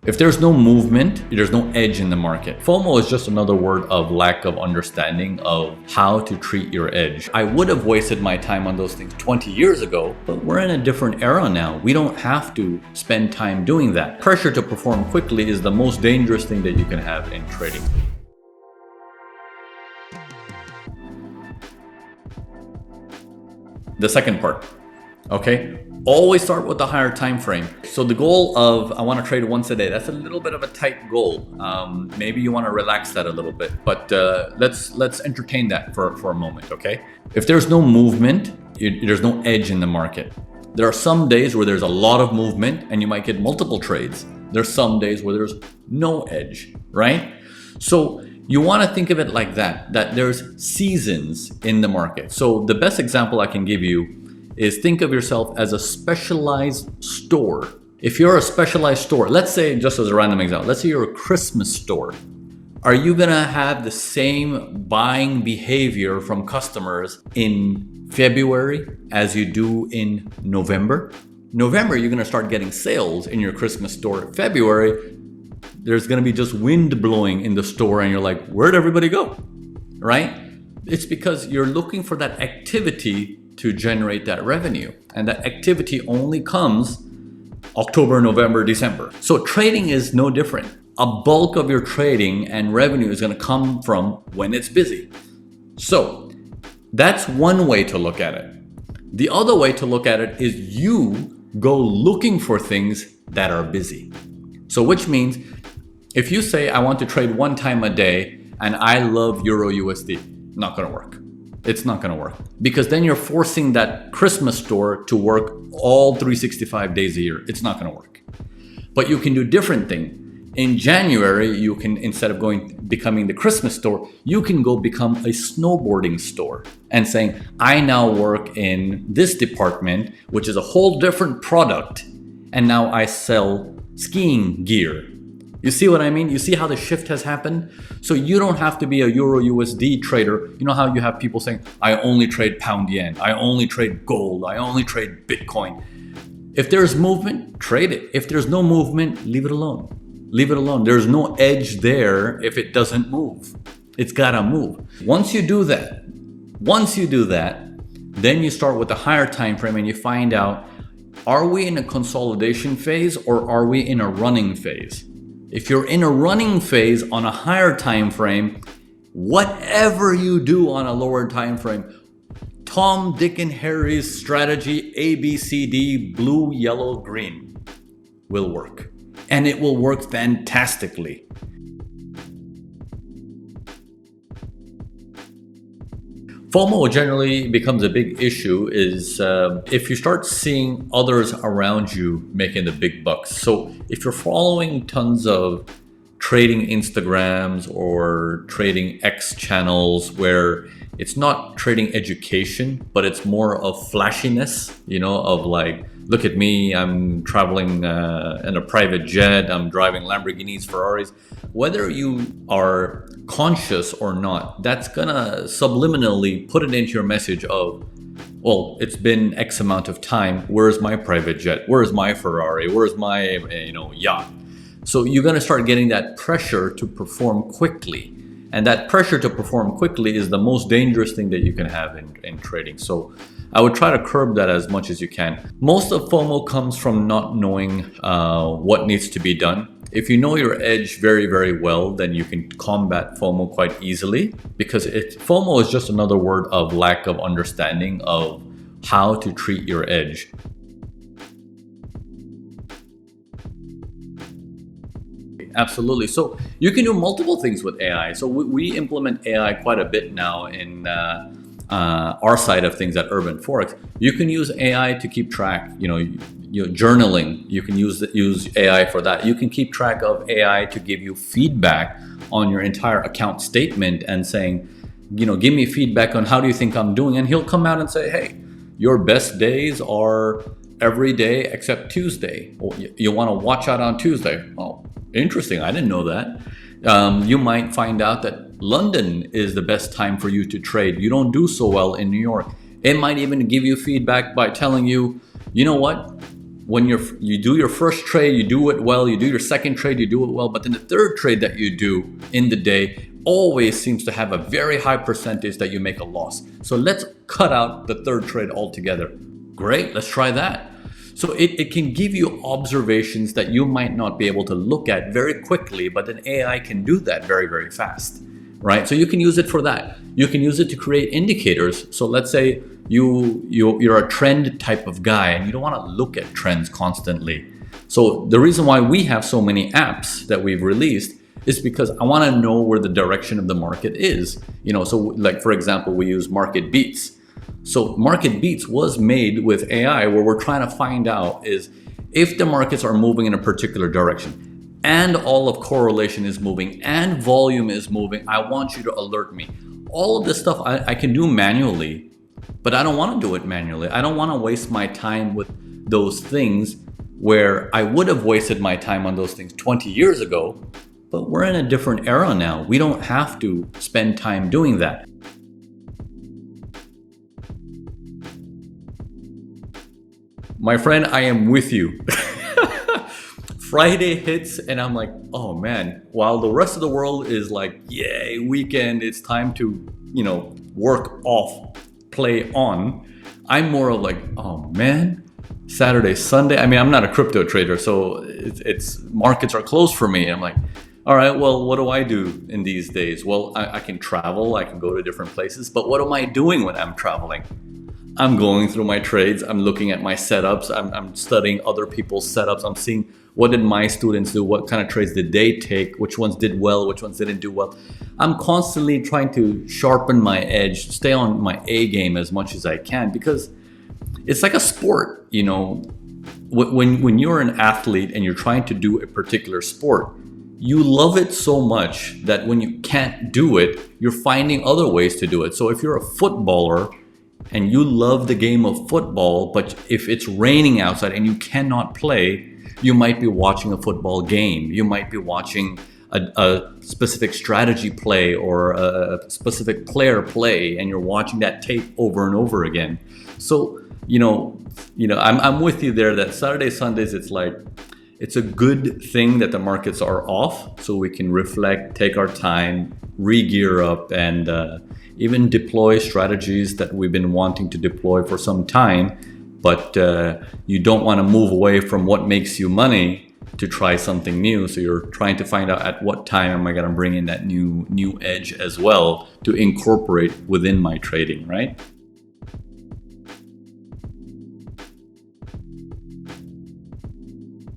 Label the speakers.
Speaker 1: If there's no movement, there's no edge in the market. FOMO is just another word of lack of understanding of how to treat your edge. I would have wasted my time on those things 20 years ago, but we're in a different era now. We don't have to spend time doing that. Pressure to perform quickly is the most dangerous thing that you can have in trading. The second part, okay? Always start with the higher time frame. So the goal of I want to trade once a day, that's a little bit of a tight goal. Maybe you want to relax that a little bit, but let's entertain that for a moment, okay? If there's no movement, there's no edge in the market. There are some days where there's a lot of movement and you might get multiple trades. There's some days where there's no edge, right? So you want to think of it like that there's seasons in the market. So the best example I can give you is think of yourself as a specialized store. If you're a specialized store, let's say, just as a random example, let's say you're a Christmas store. Are you gonna have the same buying behavior from customers in February as you do in November? November, you're gonna start getting sales in your Christmas store. February, there's gonna be just wind blowing in the store and you're like, where'd everybody go, right? It's because you're looking for that activity to generate that revenue. And that activity only comes October, November, December. So trading is no different. A bulk of your trading and revenue is gonna come from when it's busy. So that's one way to look at it. The other way to look at it is you go looking for things that are busy. So which means if you say, I want to trade one time a day and I love Euro USD, not gonna work. It's not gonna work because then you're forcing that Christmas store to work all 365 days a year. It's not gonna work. But you can do different thing. In January, you can, instead of becoming the Christmas store, you can go become a snowboarding store and saying, I now work in this department, which is a whole different product. And now I sell skiing gear. You see what I mean? You see how the shift has happened? So you don't have to be a Euro USD trader. You know how you have people saying, I only trade pound yen, I only trade gold, I only trade Bitcoin. If there's movement, trade it. If there's no movement, leave it alone. Leave it alone. There's no edge there if it doesn't move. It's gotta move. Once you do that, then you start with the higher time frame and you find out, are we in a consolidation phase or are we in a running phase? If you're in a running phase on a higher time frame, whatever you do on a lower time frame, Tom, Dick, and Harry's strategy, A, B, C, D, blue, yellow, green, will work. And it will work fantastically. FOMO generally becomes a big issue is if you start seeing others around you making the big bucks. So if you're following tons of trading Instagrams or trading X channels where it's not trading education, but it's more of flashiness, of like, look at me, I'm traveling in a private jet, I'm driving Lamborghinis, Ferraris. Whether you are conscious or not, that's gonna subliminally put it into your message of, well, it's been X amount of time, where's my private jet? Where's my Ferrari? Where's my yacht? So you're gonna start getting that pressure to perform quickly. And that pressure to perform quickly is the most dangerous thing that you can have in trading. So I would try to curb that as much as you can. Most of FOMO comes from not knowing what needs to be done. If you know your edge very, very well, then you can combat FOMO quite easily because FOMO is just another word of lack of understanding of how to treat your edge. Absolutely. So you can do multiple things with AI. So we implement AI quite a bit now in our side of things at Urban Forex. You can use AI to keep track, journaling. You can use AI for that. You can keep track of AI to give you feedback on your entire account statement and saying, give me feedback on how do you think I'm doing? And he'll come out and say, hey, your best days are every day except Tuesday. You want to watch out on Tuesday. Oh, interesting. I didn't know that. You might find out that London is the best time for you to trade. You don't do so well in New York. It might even give you feedback by telling you, you know what? when you do your first trade, you do it well, you do your second trade, you do it well, but then the third trade that you do in the day always seems to have a very high percentage that you make a loss. So let's cut out the third trade altogether. Great, let's try that. So it can give you observations that you might not be able to look at very quickly, but an AI can do that very, very fast, right? So you can use it for that. You can use it to create indicators. So let's say you're a trend type of guy and you don't want to look at trends constantly. So the reason why we have so many apps that we've released is because I want to know where the direction of the market is. So like for example, we use Market Beats. So Market Beats was made with AI, where we're trying to find out is if the markets are moving in a particular direction and all of correlation is moving and volume is moving, I want you to alert me. All of this stuff I can do manually, but I don't want to do it manually. I don't want to waste my time with those things where I would have wasted my time on those things 20 years ago, but we're in a different era now. We don't have to spend time doing that. My friend, I am with you. Friday hits and I'm like, oh man, while the rest of the world is like, yay, weekend, it's time to, work off, play on. I'm more of like, oh man, Saturday, Sunday. I mean, I'm not a crypto trader, so it's markets are closed for me. I'm like, all right, well, what do I do in these days? Well, I can travel, I can go to different places, but what am I doing when I'm traveling? I'm going through my trades, I'm looking at my setups, I'm studying other people's setups, I'm seeing what did my students do, what kind of trades did they take, which ones did well, which ones didn't do well. I'm constantly trying to sharpen my edge, stay on my A game as much as I can, because it's like a sport, when you're an athlete and you're trying to do a particular sport, you love it so much that when you can't do it, you're finding other ways to do it. So if you're a footballer and you love the game of football, but if it's raining outside and you cannot play, you might be watching a football game. You might be watching a specific strategy play or a specific player play, and you're watching that tape over and over again. So, I'm with you there that Saturday, Sundays, it's a good thing that the markets are off so we can reflect, take our time, re-gear up, and even deploy strategies that we've been wanting to deploy for some time. But you don't want to move away from what makes you money to try something new. So you're trying to find out at what time am I going to bring in that new edge as well to incorporate within my trading, right?